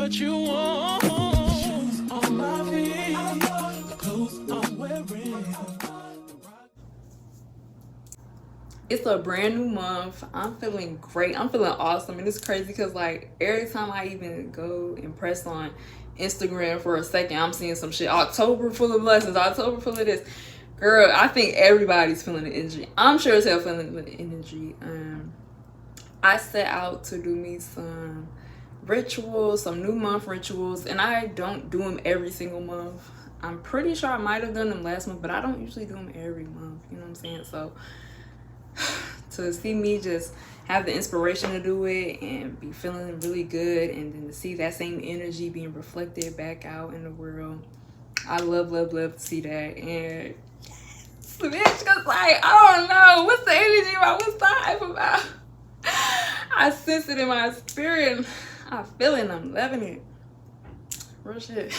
what you want. Shoes on my feet, the clothes I'm wearing. It's a brand new month. I'm feeling great. I'm feeling awesome. And it's crazy because, like, every time I even go and press on Instagram for a second, I'm seeing some shit. October full of blessings. October full of this. Girl, I think everybody's feeling the energy. I'm sure as hell feeling the energy. I set out to do me some rituals, some new month rituals. And I don't do them every single month. I'm pretty sure I might have done them last month, but I don't usually do them every month. You know what I'm saying? So to see me just have the inspiration to do it and be feeling really good, and then to see that same energy being reflected back out in the world, I love to see that. And yes, bitch, cause like, I don't know what's the energy about, what's the hype about. I sense it in my spirit. I feel it and I'm loving it. Real shit.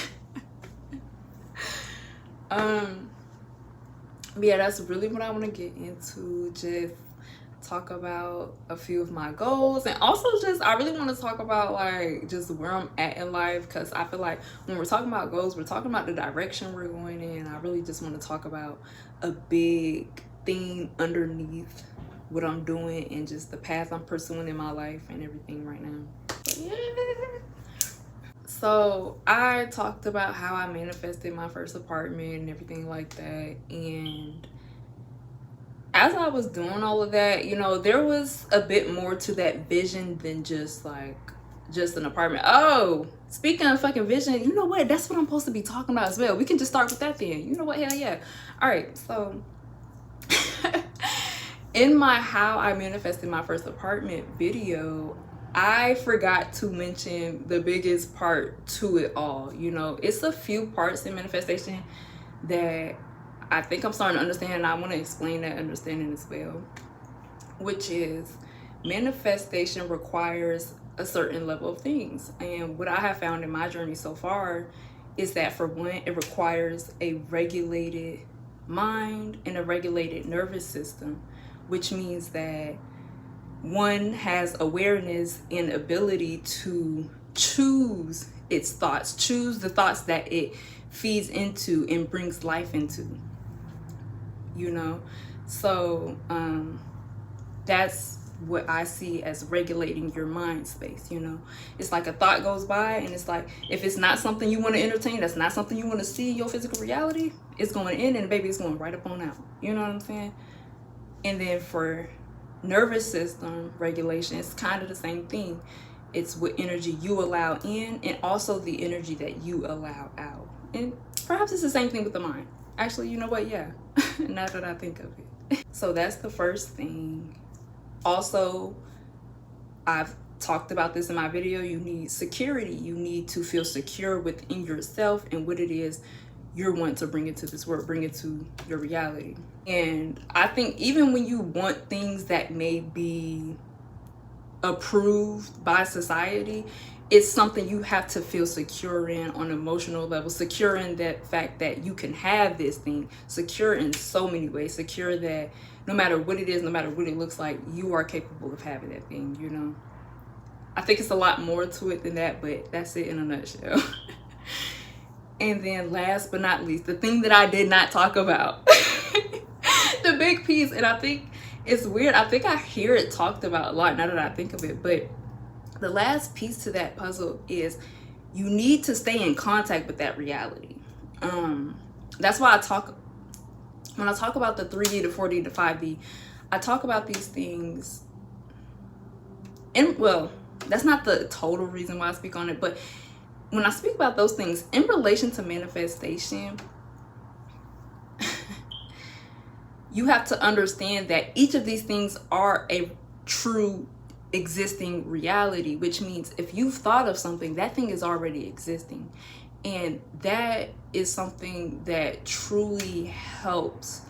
But yeah, that's really what I want to get into. Just talk about a few of my goals, and also just I really want to talk about like just where I'm at in life, because I feel like when we're talking about goals, we're talking about the direction we're going in. I really just want to talk about a big thing underneath what I'm doing and just the path I'm pursuing in my life and everything right now. But yeah. So I talked about how I manifested my first apartment and everything like that. And as I was doing all of that, you know, there was a bit more to that vision than just an apartment. Oh, speaking of fucking vision, you know what? That's what I'm supposed to be talking about as well. We can just start with that then. You know what? Hell yeah. All right. So in my how I manifested my first apartment video, I forgot to mention the biggest part to it all. You know, it's a few parts in manifestation that I think I'm starting to understand, and I want to explain that understanding as well, which is manifestation requires a certain level of things. And what I have found in my journey so far is that, for one, it requires a regulated mind and a regulated nervous system, which means that one has awareness and ability to choose its thoughts, choose the thoughts that it feeds into and brings life into, you know? So that's what I see as regulating your mind space. You know, it's like a thought goes by, and it's like, if it's not something you want to entertain, that's not something you want to see in your physical reality, it's going in, and baby, it's going right up on out. You know what I'm saying? And then for nervous system regulation, it's kind of the same thing. It's what energy you allow in, and also the energy that you allow out. And perhaps it's the same thing with the mind. Actually, you know what? Yeah. Now that I think of it. So that's the first thing. Also, I've talked about this in my video. You need security. You need to feel secure within yourself and what it is you're wanting to bring into this world, bring it to your reality. And I think even when you want things that may be approved by society, it's something you have to feel secure in on an emotional level, secure in that fact that you can have this thing, secure in so many ways, secure that no matter what it is, no matter what it looks like, you are capable of having that thing, you know? I think it's a lot more to it than that, but that's it in a nutshell. And then last but not least, the thing that I did not talk about, the big piece, and I think it's weird, I think I hear it talked about a lot now that I think of it, but the last piece to that puzzle is you need to stay in contact with that reality. That's why when I talk about the 3D, the 4D, the 5D, I talk about these things, and well, that's not the total reason why I speak on it, but when I speak about those things in relation to manifestation, you have to understand that each of these things are a true existing reality, which means if you've thought of something, that thing is already existing. And that is something that truly helps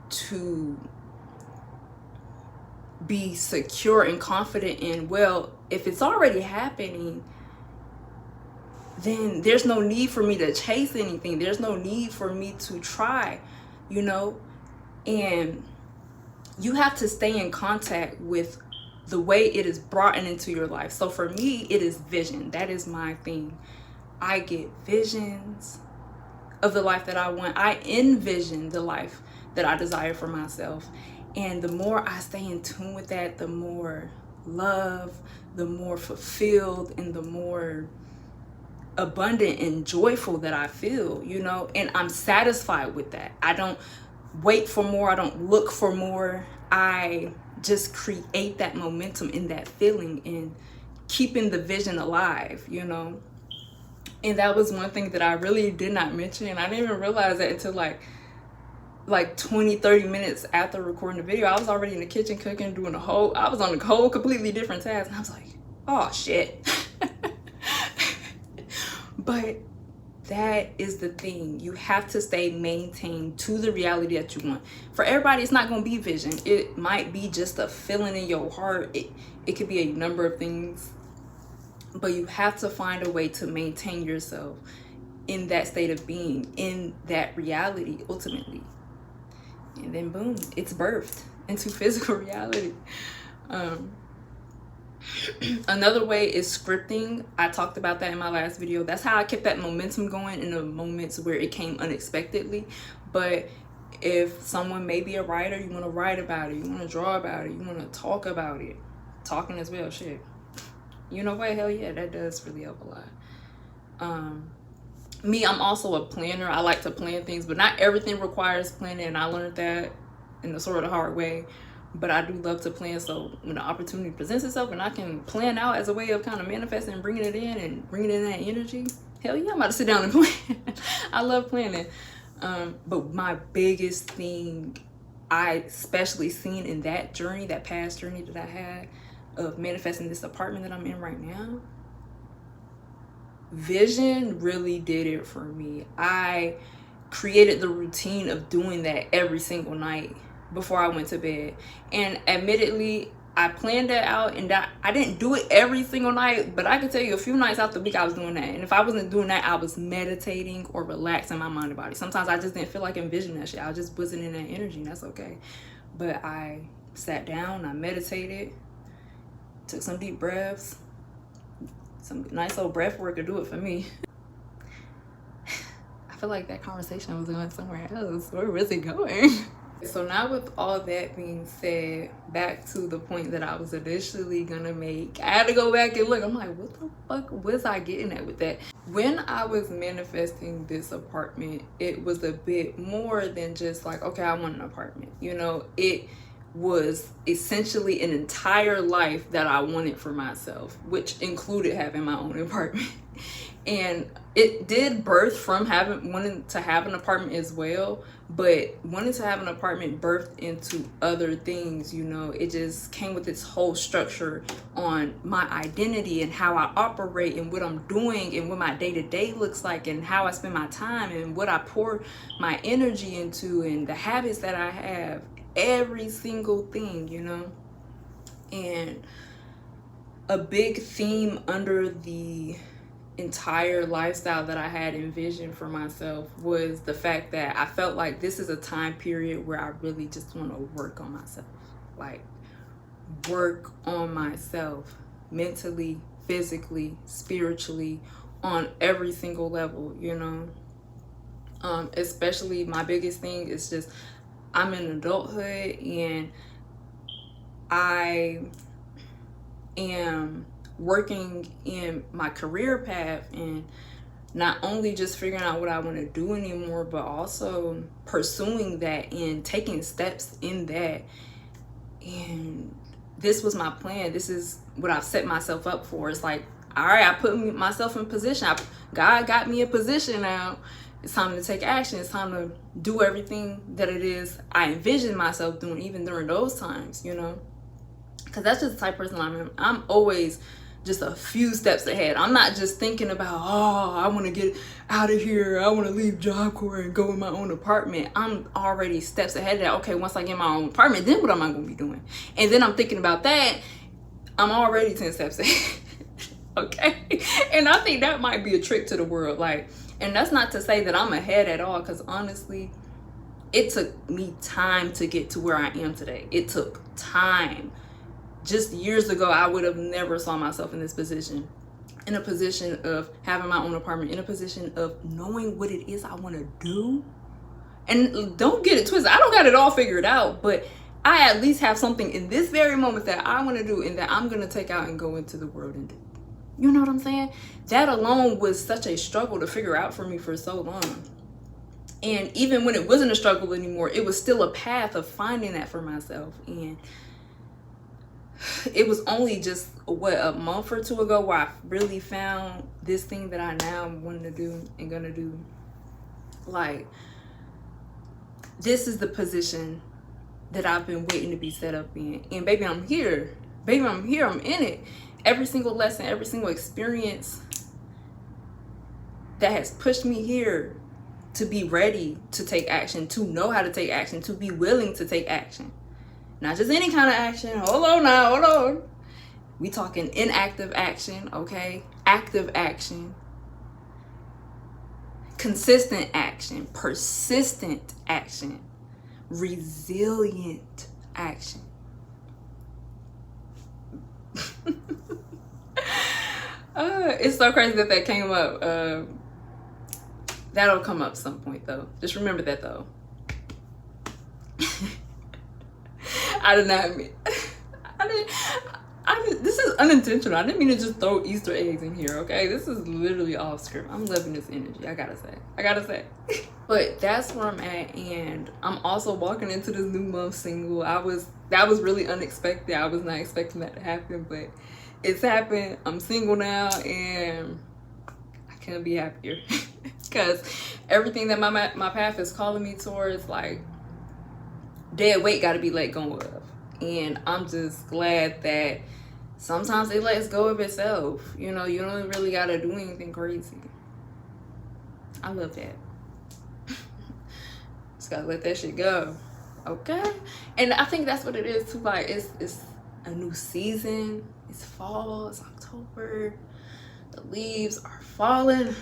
to be secure and confident in, well, if it's already happening, then there's no need for me to chase anything. There's no need for me to try, you know? And you have to stay in contact with the way it is brought into your life. So for me, it is vision. That is my thing. I get visions of the life that I want. I envision the life that I desire for myself. And the more I stay in tune with that, the more love, the more fulfilled, and the more abundant and joyful that I feel, you know, and I'm satisfied with that. I don't wait for more. I don't look for more. I just create that momentum in that feeling and keeping the vision alive, you know. And that was one thing that I really did not mention. I didn't even realize that until like 20-30 minutes after recording the video. I was already in the kitchen cooking, I was on a whole completely different task, and I was like, oh shit. But that is the thing. You have to stay maintained to the reality that you want. For everybody, it's not going to be vision. It might be just a feeling in your heart. It could be a number of things. But you have to find a way to maintain yourself in that state of being, in that reality, ultimately. And then boom, it's birthed into physical reality. Another way is scripting. I talked about that in my last video. That's how I kept that momentum going in the moments where it came unexpectedly. But if someone may be a writer, you want to write about it, you want to draw about it, you want to talk about it, talking as well, shit. You know what? Hell yeah, that does really help a lot. Me, I'm also a planner. I like to plan things, but not everything requires planning, and I learned that in the sort of hard way. But I do love to plan, so when the opportunity presents itself and I can plan out as a way of kind of manifesting and bringing it in and bringing in that energy, hell yeah, I'm about to sit down and plan. I love planning. But my biggest thing I especially seen in that journey, that past journey that I had of manifesting this apartment that I'm in right now, vision really did it for me. I created the routine of doing that every single night before I went to bed. And admittedly, I planned that out, and that I didn't do it every single night, but I can tell you a few nights out the week I was doing that. And if I wasn't doing that, I was meditating or relaxing my mind and body. Sometimes I just didn't feel like envisioning that shit. I just wasn't in that energy, and that's okay. But I sat down, I meditated, took some deep breaths. Some nice old breath work to do it for me. I feel like that conversation was going somewhere else. Where was it going? So now with all that being said, back to the point that I was initially gonna make. I had to go back and look. I'm like, what the fuck was I getting at with that? When I was manifesting this apartment, it was a bit more than just like, okay, I want an apartment. You know, it was essentially an entire life that I wanted for myself, which included having my own apartment. And it did birth from wanting to have an apartment as well, but wanting to have an apartment birthed into other things, you know. It just came with its whole structure on my identity and how I operate and what I'm doing and what my day-to-day looks like and how I spend my time and what I pour my energy into and the habits that I have. Every single thing, you know. And a big theme under the entire lifestyle that I had envisioned for myself was the fact that I felt like this is a time period where I really just want to work on myself. Like, work on myself mentally, physically, spiritually, on every single level, you know. Especially my biggest thing is just, I'm in adulthood and I am working in my career path and not only just figuring out what I want to do anymore, but also pursuing that and taking steps in that. And this was my plan. This is what I've set myself up for. It's like, all right, I put myself in position. God got me in position now. It's time to take action. It's time to do everything that it is I envisioned myself doing, even during those times, you know? Because that's just the type of person I'm always just a few steps ahead. I'm not just thinking about, oh, I want to get out of here. I want to leave Job Corps and go in my own apartment. I'm already steps ahead of that. Okay, once I get my own apartment, then what am I going to be doing? And then I'm thinking about that. I'm already 10 steps ahead. Okay? And I think that might be a trick to the world. Like, and that's not to say that I'm ahead at all, because honestly, it took me time to get to where I am today. It took time. just years ago, I would have never saw myself in this position. In a position of having my own apartment, in a position of knowing what it is I want to do. And don't get it twisted, I don't got it all figured out, but I at least have something in this very moment that I want to do and that I'm going to take out and go into the world and do. You know what I'm saying? That alone was such a struggle to figure out for me for so long. And even when it wasn't a struggle anymore, it was still a path of finding that for myself. And it was only just a month or two ago where I really found this thing that I now want to do and gonna do. Like, this is the position that I've been waiting to be set up in. And baby, I'm here. Baby, I'm here. I'm in it. Every single lesson, every single experience that has pushed me here to be ready to take action, to know how to take action, to be willing to take action. Not just any kind of action. Hold on now, hold on. We talking inactive action, okay? Active action. Consistent action. Persistent action. Resilient action. It's so crazy that came up. That'll come up some point though. Just remember that though. I did not mean. This is unintentional. I didn't mean to just throw Easter eggs in here. Okay, this is literally off script. I'm loving this energy. I gotta say. But that's where I'm at, and I'm also walking into this new month single. That was really unexpected. I was not expecting that to happen, but it's happened. I'm single now, and I can't be happier because everything that my path is calling me towards, like, dead weight got to be let go of. And I'm just glad that sometimes it lets go of itself. You know, you don't really got to do anything crazy. I love that. Just got to let that shit go. Okay? And I think that's what it is too. Like, it's a new season. It's fall. It's October. The leaves are falling.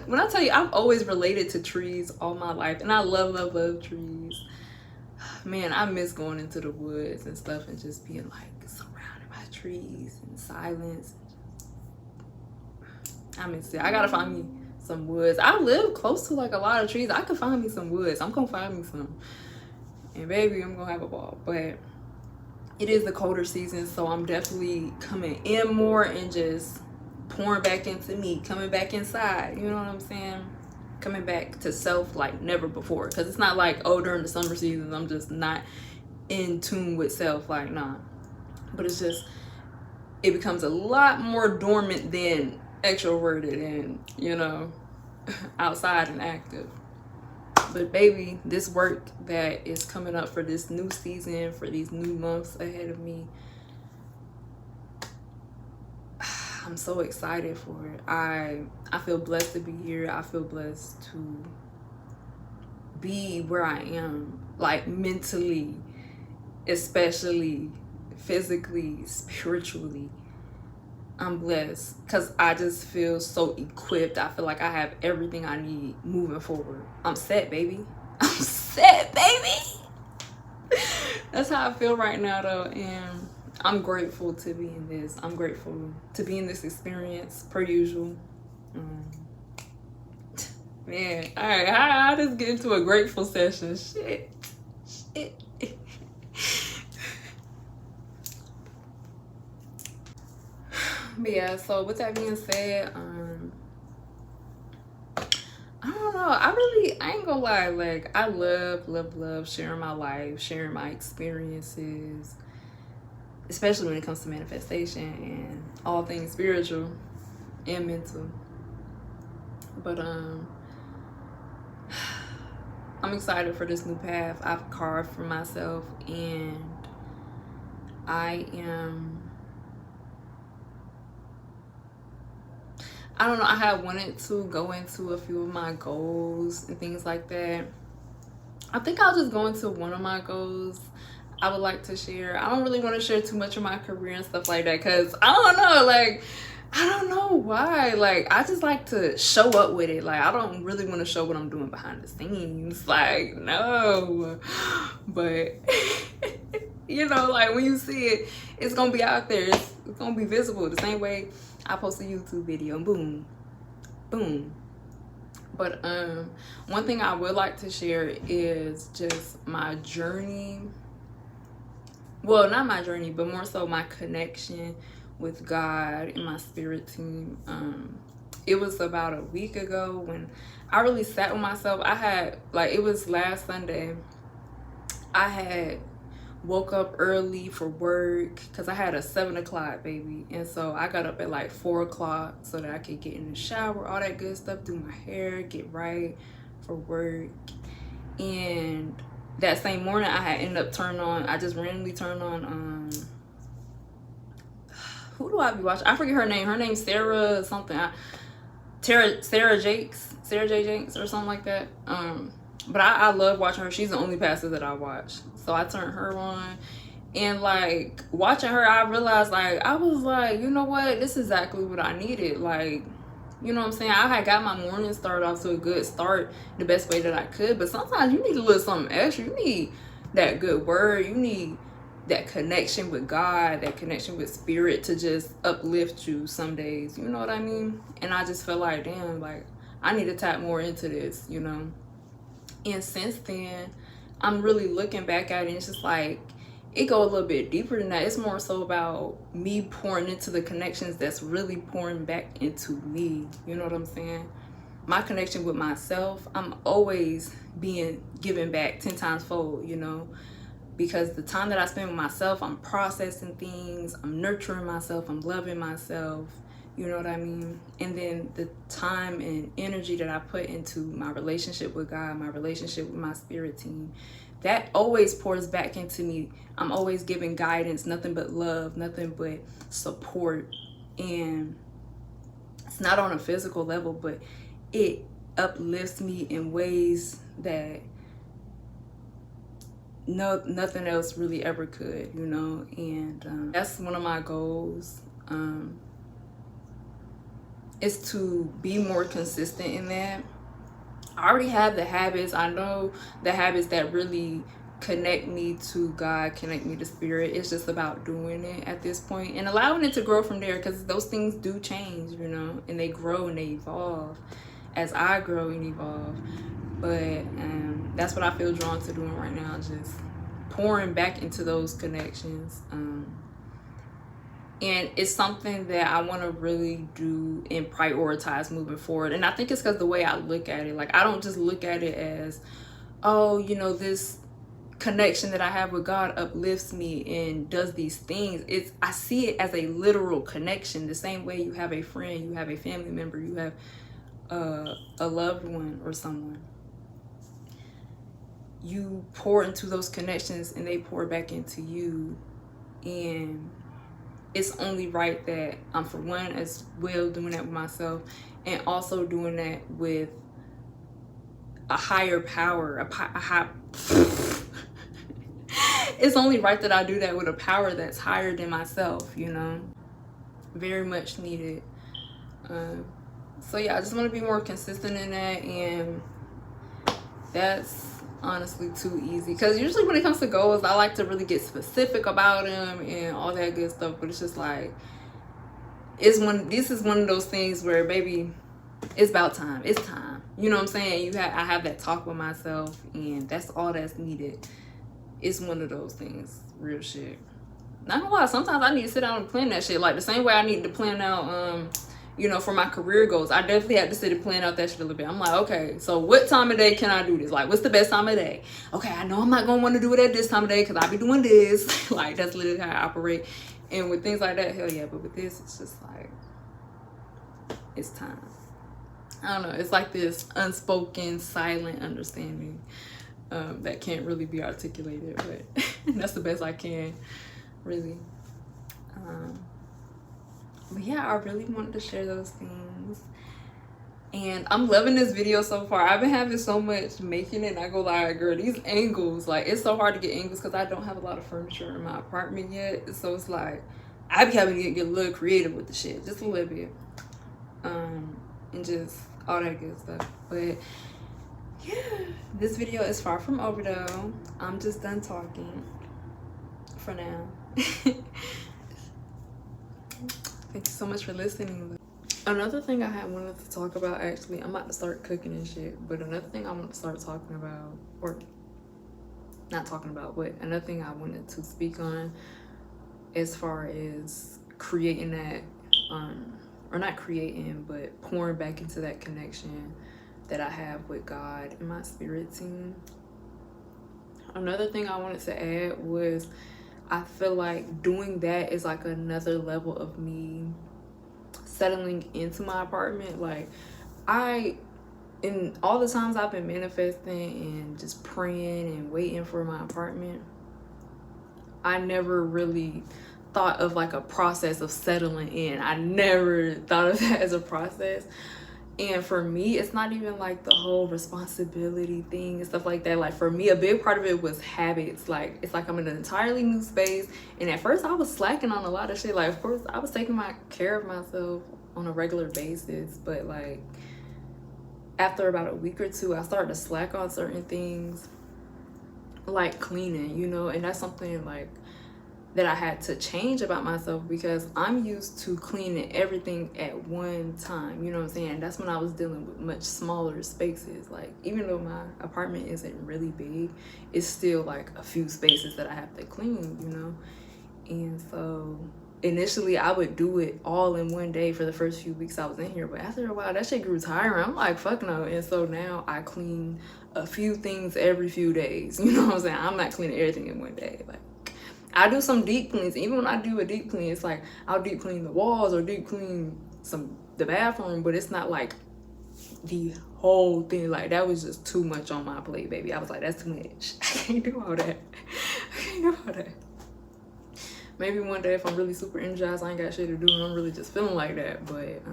When I tell you, I've always related to trees all my life. And I love trees. Man, I miss going into the woods and stuff and just being like surrounded by trees and silence. I miss it. I gotta find me some woods. I live close to like a lot of trees. I could find me some woods. I'm gonna find me some. And baby, I'm gonna have a ball. But it is the colder season, so I'm definitely coming in more and just pouring back into me, coming back inside. You know what I'm saying? Coming back to self like never before, because it's not like, oh, during the summer seasons I'm just not in tune with self, like, nah. But it's just, it becomes a lot more dormant than extroverted and, you know, outside and active. But baby, this work that is coming up for this new season, for these new months ahead of me, I'm so excited for it. I feel blessed to be here. I feel blessed to be where I am, like mentally, especially physically, spiritually. I'm blessed because I just feel so equipped. I feel like I have everything I need moving forward. I'm set, baby. I'm set, baby. That's how I feel right now, though, and I'm grateful to be in this. I'm grateful to be in this experience, per usual. Man, all right, I just get into a grateful session. Shit. But yeah, so with that being said, I don't know. I ain't gonna lie. Like, I love sharing my life, sharing my experiences, especially when it comes to manifestation and all things spiritual and mental. But I'm excited for this new path I've carved for myself, and I don't know, I had wanted to go into a few of my goals and things like that. I think I'll just go into one of my goals I would like to share. I don't really want to share too much of my career and stuff like that, because I don't know, like, I don't know why. Like, I just like to show up with it. Like, I don't really want to show what I'm doing behind the scenes. Like, no. But You know, like when you see it, it's gonna be out there. It's gonna be visible the same way I post a YouTube video. Boom, boom. But one thing I would like to share is just my journey. Well, not my journey, but more so my connection with God and my spirit team. It was about a week ago when I really sat with myself. I had, like, it was last Sunday. I had woke up early for work because I had a 7 o'clock baby, and so I got up at like 4 o'clock so that I could get in the shower, all that good stuff, do my hair, get right for work. And that same morning I had ended up turning on, I just randomly turned on who do I be watching? I forget her name. Her name's Sarah something. Sarah J. Jakes or something like that. But I love watching her. She's the only pastor that I watch. So I turned her on. And like watching her, I realized, like, I was like, you know what? This is exactly what I needed. Like, you know what I'm saying? I had got my morning started off to a good start the best way that I could. But sometimes you need a little something extra. You need that good word. You need that connection with God, that connection with spirit to just uplift you some days. You know what I mean? And I just felt like, damn, like, I need to tap more into this, you know? And since then, I'm really looking back at it, and it's just like, it go a little bit deeper than that. It's more so about me pouring into the connections that's really pouring back into me. You know what I'm saying? My connection with myself, I'm always being given back 10 times fold, you know? Because the time that I spend with myself, I'm processing things, I'm nurturing myself, I'm loving myself. You know what I mean? And then the time and energy that I put into my relationship with God, my relationship with my spirit team, that always pours back into me. I'm always giving guidance, nothing but love, nothing but support. And it's not on a physical level, but it uplifts me in ways that nothing else really ever could, you know? And that's one of my goals. Is to be more consistent in that. I already have the habits. I know the habits that really connect me to God, connect me to spirit. It's just about doing it at this point and allowing it to grow from there, because those things do change, you know, and they grow and they evolve as I grow and evolve. But that's what I feel drawn to doing right now, just pouring back into those connections. And it's something that I want to really do and prioritize moving forward. And I think it's because the way I look at it, like, I don't just look at it as, oh, you know, this connection that I have with God uplifts me and does these things. I see it as a literal connection. The same way you have a friend, you have a family member, you have a loved one or someone. You pour into those connections and they pour back into you. And it's only right that I'm, for one, as well doing that with myself, and also doing that with a higher power, it's only right that I do that with a power that's higher than myself, you know? Very much needed. So yeah, I just want to be more consistent in that, and that's honestly too easy, because usually when it comes to goals, I like to really get specific about them and all that good stuff, but it's just like, this is one of those things where, baby, it's about time. It's time. You know what I'm saying? I have that talk with myself, and that's all that's needed. It's one of those things. Real shit. Not gonna lie, sometimes I need to sit down and plan that shit. Like the same way I need to plan out you know, for my career goals, I definitely had to sit and plan out that shit a little bit. I'm like, okay, so what time of day can I do this? Like, what's the best time of day? Okay, I know I'm not gonna want to do it at this time of day because I be doing this. Like, that's literally how I operate. And with things like that, hell yeah. But with this, it's just like, it's time. I don't know. It's like this unspoken, silent understanding that can't really be articulated, but that's the best I can, really. But yeah, I really wanted to share those things. And I'm loving this video so far. I've been having so much making it, and I go like, girl, these angles, like, it's so hard to get angles because I don't have a lot of furniture in my apartment yet. So it's like, I be having to get a little creative with the shit, just a little bit. And just all that good stuff. But yeah, this video is far from over though. I'm just done talking. for now. Thank you so much for listening. Another thing I had wanted to talk about, actually, I'm about to start cooking and shit, but another thing I want to start talking about, or not talking about, but another thing I wanted to speak on as far as creating that, or not creating, but pouring back into that connection that I have with God and my spirit team. Another thing I wanted to add was, I feel like doing that is like another level of me settling into my apartment. Like, in all the times I've been manifesting and just praying and waiting for my apartment, I never really thought of like a process of settling in. I never thought of that as a process. And for me, it's not even like the whole responsibility thing and stuff like that. Like, for me, a big part of it was habits. Like, it's like I'm in an entirely new space. And at first I was slacking on a lot of shit. Like, of course, I was taking care of myself on a regular basis. But like, after about a week or two, I started to slack on certain things, like cleaning, you know? And that's something like that I had to change about myself, because I'm used to cleaning everything at one time, you know what I'm saying? That's when I was dealing with much smaller spaces. Like, even though my apartment isn't really big, it's still like a few spaces that I have to clean, you know? And so initially I would do it all in one day for the first few weeks I was in here, but after a while that shit grew tiring. I'm like, fuck no. And so now I clean a few things every few days, you know what I'm saying? I'm not cleaning everything in one day. Like, I do some deep cleans. Even when I do a deep clean, it's like I'll deep clean the walls or deep clean the bathroom, but it's not like the whole thing. Like, that was just too much on my plate, baby. I was like, that's too much. I can't do all that. I can't do all that. Maybe one day if I'm really super energized, I ain't got shit to do and I'm really just feeling like that. But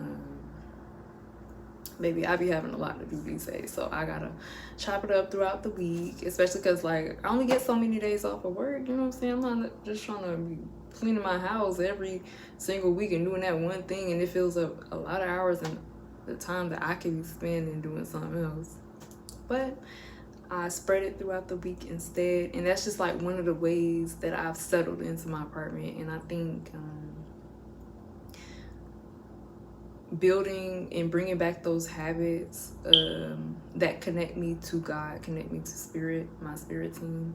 maybe I be having a lot to do these days, so I gotta chop it up throughout the week, especially because like I only get so many days off of work, you know what I'm saying? I'm not just trying to be cleaning my house every single week and doing that one thing, and it fills up a lot of hours and the time that I can be spending doing something else. But I spread it throughout the week instead, and that's just like one of the ways that I've settled into my apartment. And I think building and bringing back those habits that connect me to God, connect me to spirit, my spirit team,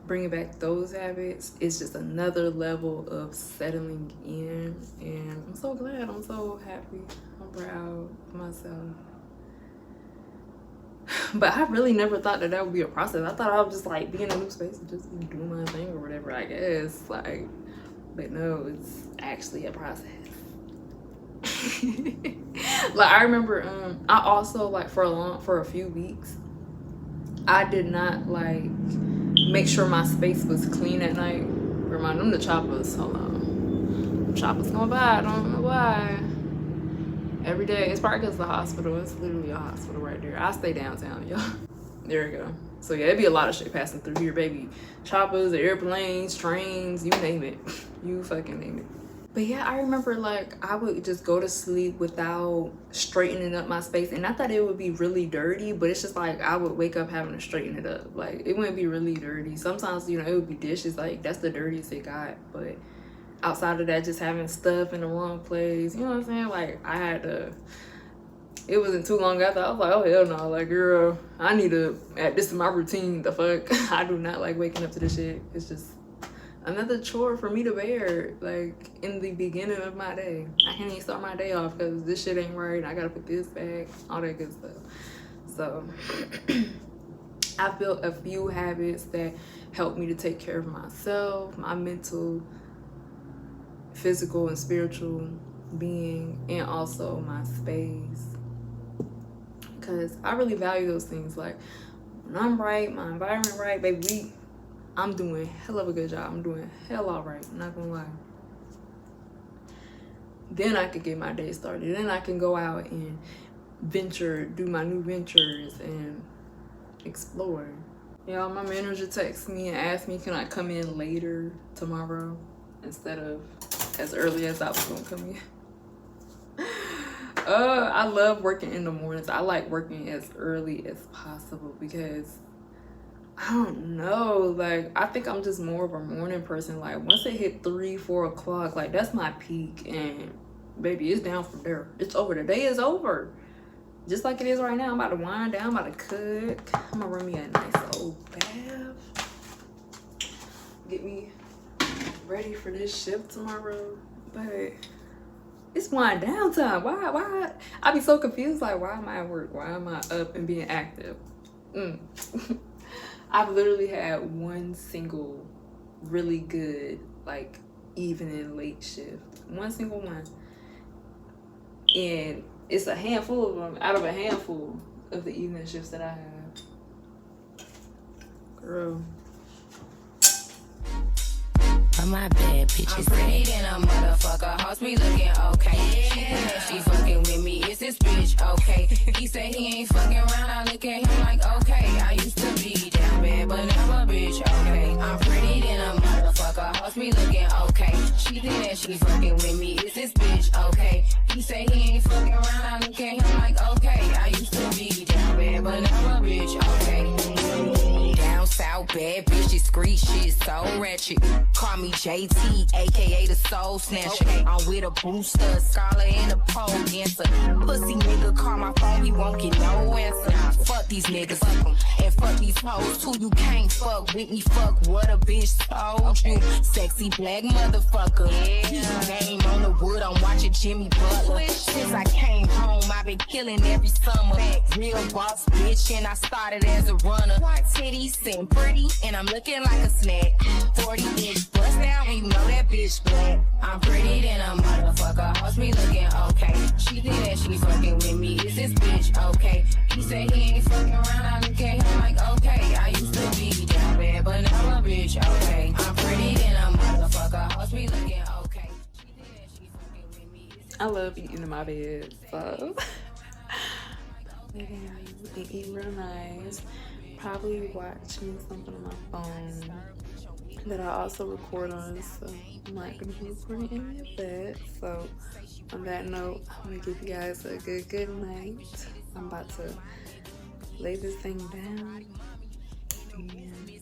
bringing back those habits is just another level of settling in. And I'm so glad, I'm so happy, I'm proud of myself. But I really never thought that would be a process. I thought I would just like be in a new space and just be doing my thing or whatever, I guess. Like, but no, it's actually a process. Like, I remember I also like for a few weeks I did not like make sure my space was clean at night. Remind them the choppers, hold on, choppers going by, I don't know why. Every day, it's probably because the hospital, it's literally a hospital right there. I stay downtown, y'all. There we go. So yeah, it'd be a lot of shit passing through here, baby. Choppers, airplanes, trains, you name it. You fucking name it. But yeah, I remember like I would just go to sleep without straightening up my space, and I thought it would be really dirty, but it's just like I would wake up having to straighten it up. Like, it wouldn't be really dirty. Sometimes, you know, it would be dishes, like that's the dirtiest it got. But outside of that, just having stuff in the wrong place, you know what I'm saying? Like, I had to, it wasn't too long after I was like, oh hell no, like, girl, I need to add this to my routine. The fuck, I do not like waking up to this shit. It's just another chore for me to bear, like in the beginning of my day. I can't even start my day off because this shit ain't right. I gotta put this back, all that good stuff. So I've built a few habits that help me to take care of myself, my mental, physical and spiritual being, and also my space, because I really value those things. Like, when I'm right, my environment right, baby, I'm doing hell of a good job. I'm doing hell all right, I'm not gonna lie. Then I could get my day started. Then I can go out and venture, do my new ventures and explore. Y'all, my manager texted me and asked me, can I come in later tomorrow instead of as early as I was gonna come in. I love working in the mornings. I like working as early as possible because I don't know. Like, I think I'm just more of a morning person. Like, once it hit 3, 4 o'clock, like, that's my peak. And, baby, it's down from there. It's over. The day is over. Just like it is right now. I'm about to wind down. I'm about to cook. I'm going to run me a nice old bath. Get me ready for this shift tomorrow. But it's wind down time. Why? I be so confused. Like, why am I at work? Why am I up and being active? I've literally had one single really good, like, evening late shift. One single one. And it's a handful of them out of a handful of the evening shifts that I have. Girl. My bad bitches. I'm pretty than a motherfucker. Hoes me looking okay. Yeah. She fucking with me. Is this bitch okay? He say he ain't fucking around. I look at him like okay. I used to be down bad, but now a bitch okay. I'm pretty than a motherfucker. Hoes me looking okay. She think that she fucking with me. Is this bitch okay? He say he ain't fucking around. I look at him like okay. I used to be down bad, but now a bitch okay. Down south bad bitch. Discreet shit so ratchet. Call me JT, aka the soul snatcher. I'm with a booster, scholar, and a pole dancer. Pussy nigga call my phone, he won't get no answer. Fuck these niggas, and fuck these hoes. Who you can't fuck with me, fuck what a bitch told you. Sexy black motherfucker. Name on the wood, I'm watching Jimmy Butler. Since I came home, I've been killing every summer. Real boss bitch, and I started as a runner. Titties and pretty, and I'm looking like a snack. 40-inch bust down, and you know that bitch black. I'm pretty than a motherfucker. Hoes me looking okay. She think that she fucking with me. Is this bitch okay? He say he ain't fucking around. I look at him like okay. I used to be down bad, but now a bitch okay. I'm pretty than a motherfucker. Hoes me looking okay. She think that she fucking with me. I love eating in my bed, so and eat real nice. Probably watching something on my phone that I also record on, so I'm not gonna be recording any of that. So on that note, I'm gonna give you guys a good night. I'm about to lay this thing down and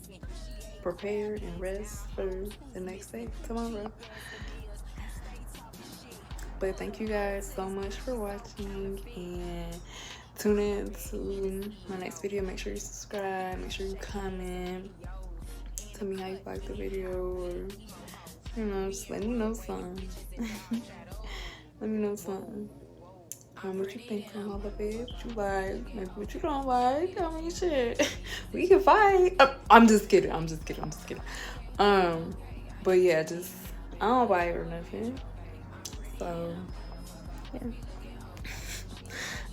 prepare and rest for the next day, tomorrow. But thank you guys so much for watching, and tune in to my next video. Make sure you subscribe, make sure you comment, tell me how you like the video, or just let me know something. Let me know something. What you think on all of it, what you like, maybe what you don't like. I mean, shit, we can fight. I'm just kidding. But yeah, just I don't bite or nothing. So yeah.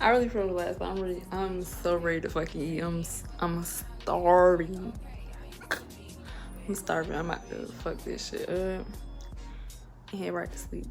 I really feel relaxed. I'm so ready to fucking eat. I'm starving. I'm starving. I'm about to fuck this shit up and head right to sleep.